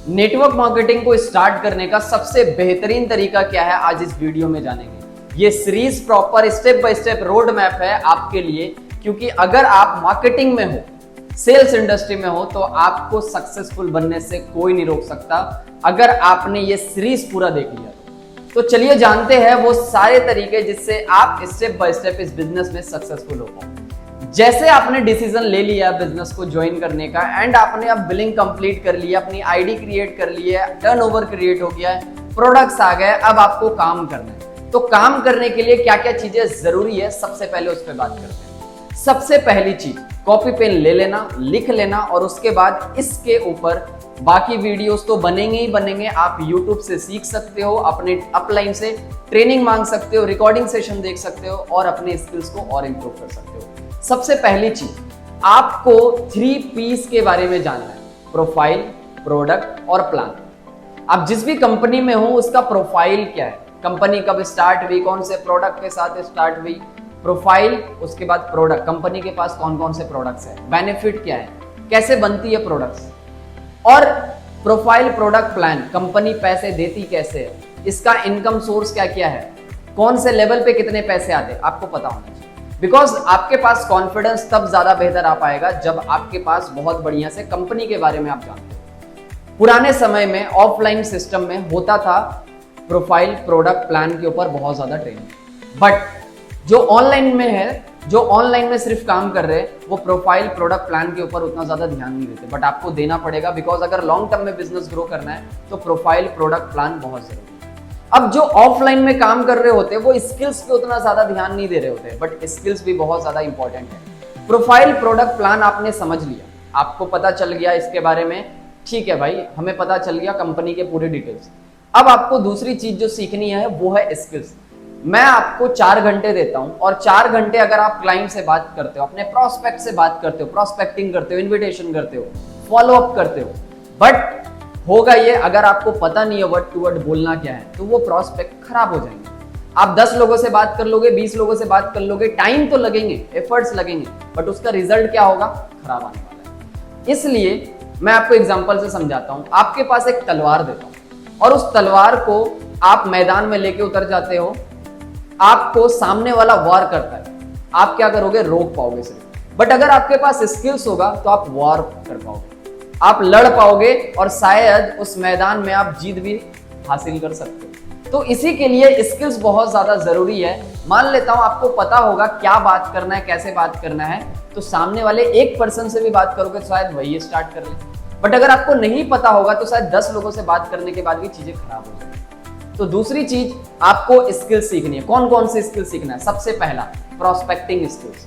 Network marketing को start करने का सबसे बेहतरीन तरीका क्या है, आज इस वीडियो में जानेंगे। ये series proper step by step road map है आपके लिए, क्योंकि अगर आप मार्केटिंग में हो, सेल्स इंडस्ट्री में हो, तो आपको सक्सेसफुल बनने से कोई नहीं रोक सकता अगर आपने ये सीरीज पूरा देख लिया तो चलिए जानते हैं वो सारे तरीके जिससे आप स्टेप बाय स्टेप इस बिजनेस में सक्सेसफुल हो पाओ। जैसे आपने डिसीजन ले लिया बिजनेस को ज्वाइन करने का एंड आपने अब बिलिंग कंप्लीट कर लिया, अपनी आईडी क्रिएट कर ली है, टर्नओवर क्रिएट हो गया है, प्रोडक्ट्स आ गए, अब आपको काम करना है। तो काम करने के लिए क्या क्या चीजें जरूरी है, सबसे पहले उस पर बात करते हैं। सबसे पहली चीज, कॉपी पेन ले लेना, लिख लेना, और उसके बाद इसके ऊपर बाकी वीडियोस तो बनेंगे ही बनेंगे। आप YouTube से सीख सकते हो, अपने अपलाइन से ट्रेनिंग मांग सकते हो, रिकॉर्डिंग सेशन देख सकते हो और अपने स्किल्स को और इंप्रूव कर सकते हो। सबसे पहली चीज, आपको 3 P's के बारे में जानना है, प्रोफाइल, प्रोडक्ट और प्लान। आप जिस भी कंपनी में हो उसका प्रोफाइल क्या है, कंपनी कब स्टार्ट हुई, कौन से प्रोडक्ट के साथ स्टार्ट हुई, प्रोफाइल, उसके बाद प्रोडक्ट, कंपनी के पास कौन कौन से प्रोडक्ट्स है, बेनिफिट क्या है, कैसे बनती है प्रोडक्ट्स, और प्रोफाइल, प्रोडक्ट, प्लान, कंपनी पैसे देती कैसे है, इसका इनकम सोर्स क्या क्या है, कौन से लेवल पे कितने पैसे आते हैं, आपको पता होना चाहिए। बिकॉज आपके पास कॉन्फिडेंस तब ज्यादा बेहतर आ पाएगा जब आपके पास बहुत बढ़िया से कंपनी के बारे में आप जानते हो। पुराने समय में ऑफलाइन सिस्टम में होता था प्रोफाइल, प्रोडक्ट, प्लान के ऊपर बहुत ज्यादा ट्रेनिंग, बट जो ऑनलाइन में है, जो ऑनलाइन में सिर्फ काम कर रहे हैं, वो प्रोफाइल, प्रोडक्ट, प्लान के ऊपर उतना ज्यादा ध्यान नहीं देते, बट आपको देना पड़ेगा। बिकॉज अगर लॉन्ग टर्म में बिजनेस ग्रो करना है तो प्रोफाइल, प्रोडक्ट, प्लान बहुत जरूरी है। अब जो ऑफलाइन में काम कर रहे होते हैं वो स्किल्स पे उतना ज्यादा ध्यान नहीं दे रहे होते, बट स्किल्स भी बहुत ज्यादा इंपॉर्टेंट है। प्रोफाइल, प्रोडक्ट, प्लान आपने समझ लिया, आपको पता चल गया इसके बारे में, ठीक है भाई, हमें पता चल गया कंपनी के पूरे डिटेल्स। अब आपको दूसरी चीज जो सीखनी है वो है स्किल्स। मैं आपको 4 घंटे देता हूं, और 4 घंटे अगर आप क्लाइंट से बात करते हो, अपने प्रोस्पेक्ट से बात करते हो, प्रोस्पेक्टिंग करते हो, इन्विटेशन करते हो, फॉलो अप करते हो, बट होगा ये, अगर आपको पता नहीं है वर्ड टू वर्ड बोलना क्या है, तो वो प्रोस्पेक्ट खराब हो जाएंगे। आप 10 लोगों से बात कर लोगे, 20 लोगों से बात कर लोगे, टाइम तो लगेंगे, एफर्ट्स लगेंगे, बट उसका रिजल्ट क्या होगा, खराब आने वाला है। इसलिए मैं आपको एग्जांपल से समझाता हूं। आपके पास एक तलवार देता हूं और उस तलवार को आप मैदान में लेके उतर जाते हो, आपको सामने वाला वार करता है, आप क्या करोगे, रोक पाओगे सिर्फ। बट अगर आपके पास स्किल्स होगा तो आप वार कर पाओगे, आप लड़ पाओगे, और शायद उस मैदान में आप जीत भी हासिल कर सकते हो। तो इसी के लिए स्किल्स बहुत ज्यादा जरूरी है। मान लेता हूं आपको पता होगा क्या बात करना है, कैसे बात करना है, तो सामने वाले एक पर्सन से भी बात करोगे तो शायद वही स्टार्ट कर ले। बट अगर आपको नहीं पता होगा तो शायद 10 लोगों से बात करने के बाद भी चीजें खराब हो जाएंगी। तो दूसरी चीज, आपको स्किल्स सीखनी है। कौन कौन से स्किल्स सीखना है? सबसे पहला, प्रोस्पेक्टिंग स्किल्स।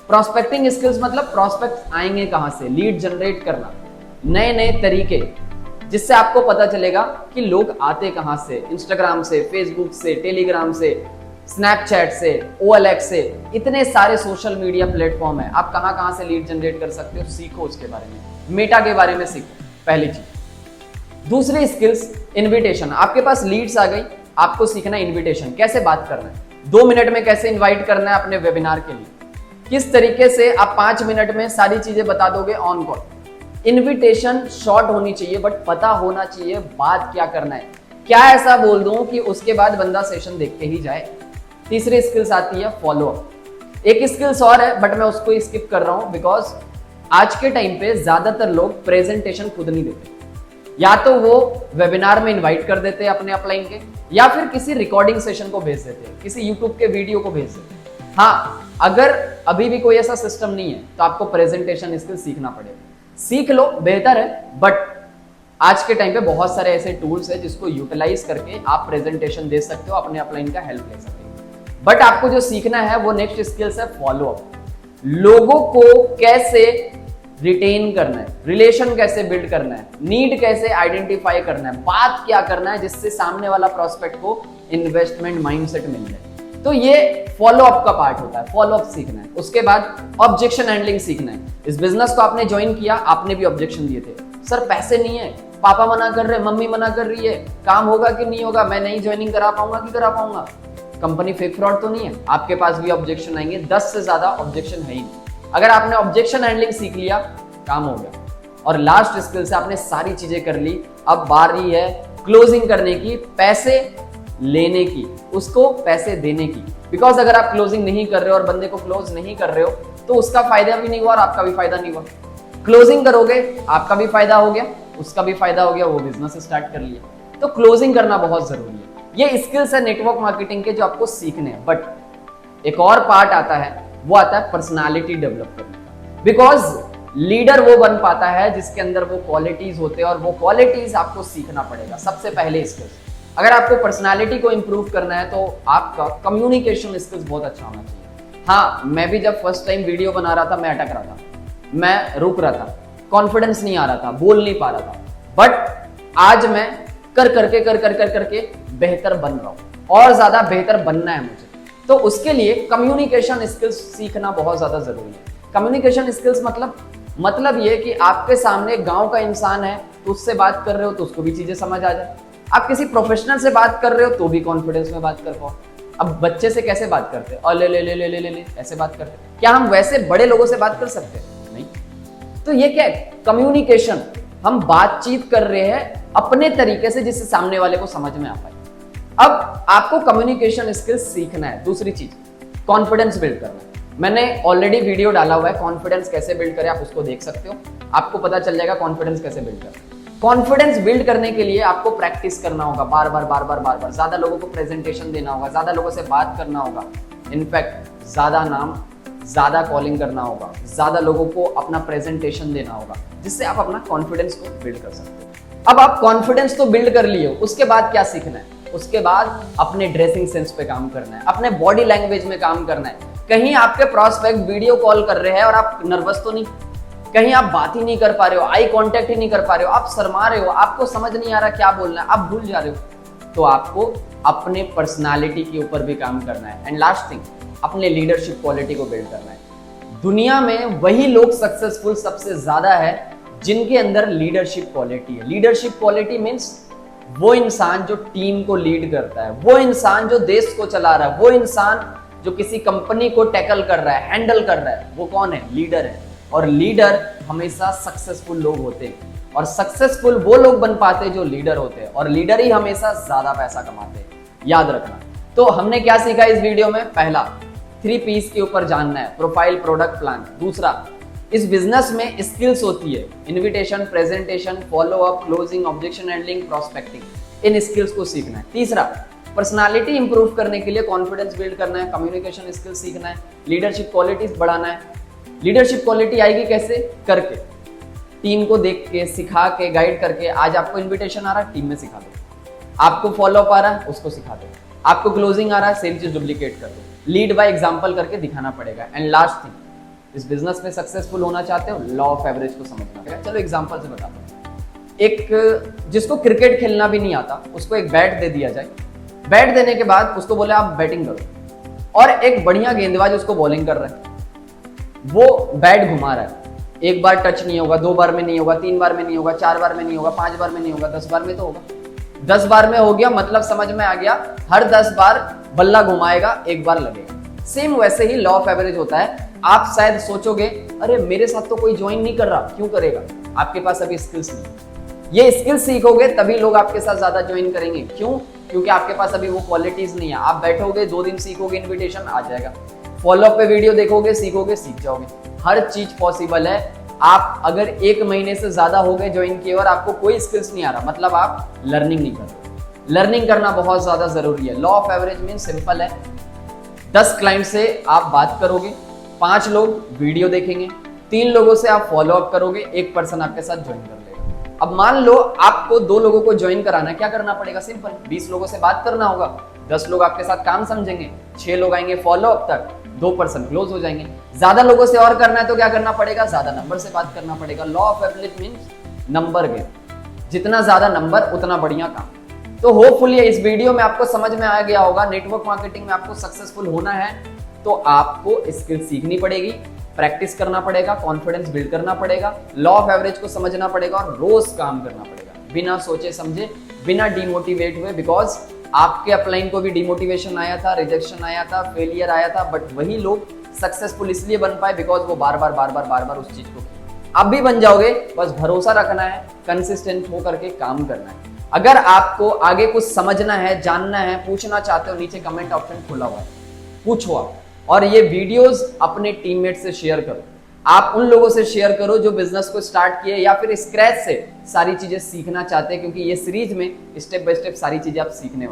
प्रोस्पेक्टिंग स्किल्स मतलब प्रोस्पेक्ट आएंगे कहां से, लीड जनरेट करना, नए नए तरीके, जिससे आपको पता चलेगा कि लोग आते कहां से, इंस्टाग्राम से, फेसबुक से, टेलीग्राम से, स्नैपचैट से, OLX से, इतने सारे सोशल मीडिया प्लेटफॉर्म है, आप कहां कहां से लीड जनरेट कर सकते हो, सीखो उसके बारे में, मेटा के बारे में सीखो, पहली चीज। दूसरी स्किल्स, इनविटेशन। आपके पास लीड्स आ गई, आपको सीखना है इनविटेशन, कैसे बात करना है, 2 मिनट में कैसे इनवाइट करना है अपने वेबिनार के लिए, किस तरीके से आप 5 मिनट में सारी चीजें बता दोगे ऑन कॉल। इनविटेशन शॉर्ट होनी चाहिए, बट पता होना चाहिए बात क्या करना है, क्या ऐसा बोल दूं कि उसके बाद बंदा सेशन देख के ही जाए। तीसरी स्किल्स आती है फॉलो अप। एक स्किल्स और है बट मैं उसको स्किप कर रहा हूं, बिकॉज आज के टाइम पे ज्यादातर लोग प्रेजेंटेशन खुद नहीं देते, या तो वो वेबिनार में इनवाइट कर देते हैं अपने अपलाइन के, या फिर किसी रिकॉर्डिंग सेशन को भेज देते हैं, किसी यूट्यूब के वीडियो को भेज देते हैं। हाँ, अगर अभी भी कोई ऐसा सिस्टम नहीं है तो आपको प्रेजेंटेशन स्किल सीखना पड़ेगा, सीख लो, बेहतर है। बट आज के टाइम पे बहुत सारे ऐसे टूल्स है जिसको यूटिलाइज करके आप प्रेजेंटेशन दे सकते हो, अपने अपलाइन का हेल्प ले सकते हो। बट आपको जो सीखना है वो नेक्स्ट स्किल्स है फॉलो अप। लोगों को कैसे रिटेन करना है, रिलेशन कैसे बिल्ड करना है, नीड कैसे आइडेंटिफाई करना है, बात क्या करना है जिससे सामने वाला प्रोस्पेक्ट को इन्वेस्टमेंट माइंडसेट मिल जाए। तो ये फॉलो अप का पार्ट होता है, फॉलो अप सीखना है। उसके बाद ऑब्जेक्शन हैंडलिंग सीखना है। इस बिजनेस को आपने ज्वाइन किया, आपने भी ऑब्जेक्शन दिए थे, सर पैसे नहीं है, पापा मना कर रहे, मम्मी मना कर रही है, काम होगा कि नहीं होगा, मैं नहीं ज्वाइनिंग करा पाऊंगा कि करा पाऊंगा, कंपनी फेक फ्रॉड तो नहीं है, आपके पास भी ऑब्जेक्शन आएंगे। 10 से ज्यादा ऑब्जेक्शन है ही नहीं। अगर आपने ऑब्जेक्शन हैंडलिंग सीख लिया, काम हो गया। और लास्ट स्किल से आपने सारी चीजें कर ली, अब बारी है क्लोजिंग करने की, पैसे लेने की, उसको पैसे देने की। बिकॉज अगर आप क्लोजिंग नहीं कर रहे हो और बंदे को क्लोज नहीं कर रहे हो तो उसका फायदा भी नहीं हुआ और आपका भी फायदा नहीं हुआ। क्लोजिंग करोगे आपका भी फायदा हो गया, उसका भी फायदा हो गया, वो बिजनेस स्टार्ट कर लिया। तो क्लोजिंग करना बहुत जरूरी है। ये स्किल्स है नेटवर्क मार्केटिंग के जो आपको सीखने हैं। बट एक और पार्ट आता है, वो आता है पर्सनालिटी डेवलप करने का। बिकॉज लीडर वो बन पाता है जिसके अंदर वो क्वालिटीज होते हैं और वो क्वालिटीज आपको सीखना पड़ेगा। सबसे पहले स्किल्स, अगर आपको पर्सनालिटी को इंप्रूव करना है तो आपका कम्युनिकेशन स्किल्स बहुत अच्छा होना चाहिए। हाँ, मैं भी जब फर्स्ट टाइम वीडियो बना रहा था मैं अटक रहा था, मैं रुक रहा था, कॉन्फिडेंस नहीं आ रहा था, बोल नहीं पा रहा था। बट आज मैं कर करके बेहतर बन रहा हूं और ज्यादा बेहतर बनना है मुझे। तो उसके लिए कम्युनिकेशन स्किल्स सीखना बहुत ज्यादा जरूरी है। कम्युनिकेशन स्किल्स मतलब ये कि आपके सामने गांव का इंसान है तो उससे बात कर रहे हो तो उसको भी चीजें समझ आ जाए। आप किसी प्रोफेशनल से बात कर रहे हो तो भी कॉन्फिडेंस में बात कर पाओ। अब बच्चे से कैसे बात करते हैं, और ले ऐसे बात करते हैं, क्या हम वैसे बड़े लोगों से बात कर सकते हैं? नहीं। तो ये क्या है? कम्युनिकेशन। हम बातचीत कर रहे हैं अपने तरीके से जिससे सामने वाले को समझ में आ पाए। अब आपको कम्युनिकेशन स्किल्स सीखना है। दूसरी चीज, कॉन्फिडेंस बिल्ड करना है। मैंने ऑलरेडी वीडियो डाला हुआ है कॉन्फिडेंस कैसे बिल्ड करें, आप उसको देख सकते हो, आपको पता चल जाएगा कॉन्फिडेंस कैसे बिल्ड करें। कॉन्फिडेंस बिल्ड करने के लिए आपको प्रैक्टिस करना होगा, बार बार ज्यादा लोगों को प्रेजेंटेशन देना होगा, ज्यादा लोगों से बात करना होगा, इनफैक्ट ज्यादा नाम, ज्यादा कॉलिंग करना होगा, ज्यादा लोगों को अपना प्रेजेंटेशन देना होगा, जिससे आप अपना कॉन्फिडेंस को बिल्ड कर सकते हो। अब आप कॉन्फिडेंस तो बिल्ड कर लिए हो, उसके बाद क्या सीखना है? उसके बाद अपने ड्रेसिंग सेंस पे काम करना है, अपने बॉडी लैंग्वेज में काम करना है। कहीं आपके प्रॉस्पेक्ट वीडियो कॉल कर रहे हैं और आप नर्वस तो नहीं, कहीं आप बात ही नहीं कर पा रहे हो, आई कांटेक्ट ही नहीं कर पा रहे हो, आप शर्मा रहे हो, आपको समझ नहीं आ रहा क्या बोलना है, आप भूल जा रहे हो, तो आपको अपने पर्सनालिटी के ऊपर भी काम करना है। एंड लास्ट थिंग, अपने लीडरशिप क्वालिटी को बिल्ड करना है। दुनिया में वही लोग सक्सेसफुल सबसे ज्यादा है जिनके अंदर लीडरशिप क्वालिटी है। लीडरशिप क्वालिटी मीन्स वो इंसान जो टीम को लीड करता है, वो इंसान जो देश को चला रहा है, वो इंसान जो किसी कंपनी को टैकल कर रहा है, हैंडल कर रहा है, वो कौन है? लीडर है। और लीडर हमेशा सक्सेसफुल लोग होते हैं और सक्सेसफुल वो लोग बन पाते हैं जो लीडर होते हैं, और लीडर ही हमेशा ज्यादा पैसा कमाते हैं, याद रखना। तो हमने क्या सीखा इस वीडियो में? पहला, 3 P's के ऊपर जानना है, प्रोफाइल, प्रोडक्ट, प्लान। दूसरा, इस बिजनेस में स्किल्स होती है, invitation, presentation, follow up, closing, objection handling, prospecting. इन स्किल्स को सीखना है। तीसरा, पर्सनालिटी इंप्रूव करने के लिए कॉन्फिडेंस बिल्ड करना है, कम्युनिकेशन स्किल्स सीखना है, लीडरशिप क्वालिटीज बढ़ाना है। लीडरशिप क्वालिटी आएगी कैसे? करके, टीम को देख के, सिखा के, गाइड करके। आज आपको इनविटेशन आ रहा है, टीम में सिखा दो। आपको फॉलो अप आ रहा है, उसको सिखा दो। आपको क्लोजिंग आ रहा है, सेम चीज डुप्लीकेट कर दो। लीड बाय एग्जांपल करके दिखाना पड़ेगा। एंड लास्ट थिंग, इस बिजनेस में सक्सेसफुल होना चाहते हो, लॉ ऑफ एवरेज को समझना पड़ेगा। चलो एग्जांपल से बताता हूं। एक जिसको क्रिकेट खेलना भी नहीं आता, उसको एक बैट दे दिया जाए। बैट देने के बाद उसको बोले आप बैटिंग करो, और एक बढ़िया गेंदबाज उसको बॉलिंग कर रहा है, वो बैट घुमा रहा है। एक बार टच नहीं होगा, 2 बार में नहीं होगा, 3 बार में नहीं होगा, 4 बार में नहीं होगा, 5 बार में नहीं होगा, 10 बार में तो होगा। 10 बार में हो गया, मतलब समझ में आ गया, हर 10 बार बल्ला घुमाएगा, 1 बार लगेगा। सेम वैसे ही लॉ ऑफ एवरेज होता है। आप शायद सोचोगे अरे मेरे साथ तो कोई ज्वाइन नहीं कर रहा, क्यों करेगा? आपके पास अभी स्किल्स नहीं। ये स्किल्स सीखोगे तभी लोग आपके साथ ज्यादा ज्वाइन करेंगे। क्यों? क्योंकि आपके पास अभी वो क्वालिटीज नहीं है। आप बैठोगे, 2 दिन सीखोगे, इन्विटेशन आ जाएगा। फॉलो अप पे वीडियो देखोगे, सीखोगे, सीख जाओगे। हर चीज पॉसिबल है। आप अगर 1 महीने से ज्यादा हो गए ज्वाइन किए और आपको कोई स्किल्स नहीं आ रहा, मतलब आप लर्निंग नहीं कर रहे। लर्निंग करना बहुत ज्यादा जरूरी है। Law of average mean simple है, 10 क्लाइंट से आप बात करोगे, 5 लोग वीडियो देखेंगे, 3 लोगों से आप फॉलो अप करोगे, 1 पर्सन आपके साथ ज्वाइन कर लेगा। अब मान लो आपको 2 लोगों को ज्वाइन कराना है, क्या करना पड़ेगा? सिंपल, 20 लोगों से बात करना होगा, 10 लोग आपके साथ काम समझेंगे, 6 लोग आएंगे फॉलो अप तक, 2 पर्सन क्लोज हो जाएंगे। ज्यादा लोगों से और करना है तो क्या करना पड़ेगा? ज्यादा नंबर से बात करना पड़ेगा। Law of average means number game, जितना ज्यादा नंबर उतना बढ़िया काम। तो होपफुली इस वीडियो में आपको समझ में आ गया होगा, नेटवर्क मार्केटिंग में आपको सक्सेसफुल होना है तो आपको स्किल सीखनी पड़ेगी, प्रैक्टिस करना पड़ेगा, कॉन्फिडेंस बिल्ड करना पड़ेगा, लॉ ऑफ एवरेज को समझना पड़ेगा और रोज काम करना पड़ेगा, बिना सोचे समझे, बिना डिमोटिवेट हुए। बिकॉज आपके अपलाइन को भी डिमोटिवेशन आया था, रिजेक्शन आया था, फेलियर आया था, बट वही लोग सक्सेसफुल इसलिए बन पाए बिकॉज वो बार बार उस चीज को किए। आप भी बन जाओगे। बस भरोसा रखना है, कंसिस्टेंट होकर के काम करना है। अगर आपको आगे कुछ समझना है, जानना है, पूछना चाहते हो, नीचे कमेंट ऑप्शन खुला हुआ है, पूछो आप। और ये वीडियोस अपने टीममेट से शेयर करो। आप उन लोगों से शेयर करो जो बिजनेस को स्टार्ट किए या फिर स्क्रैच से सारी चीजें सीखना चाहते हैं, क्योंकि ये सीरीज में स्टेप बाय स्टेप सारी चीजें आप सीखने वाले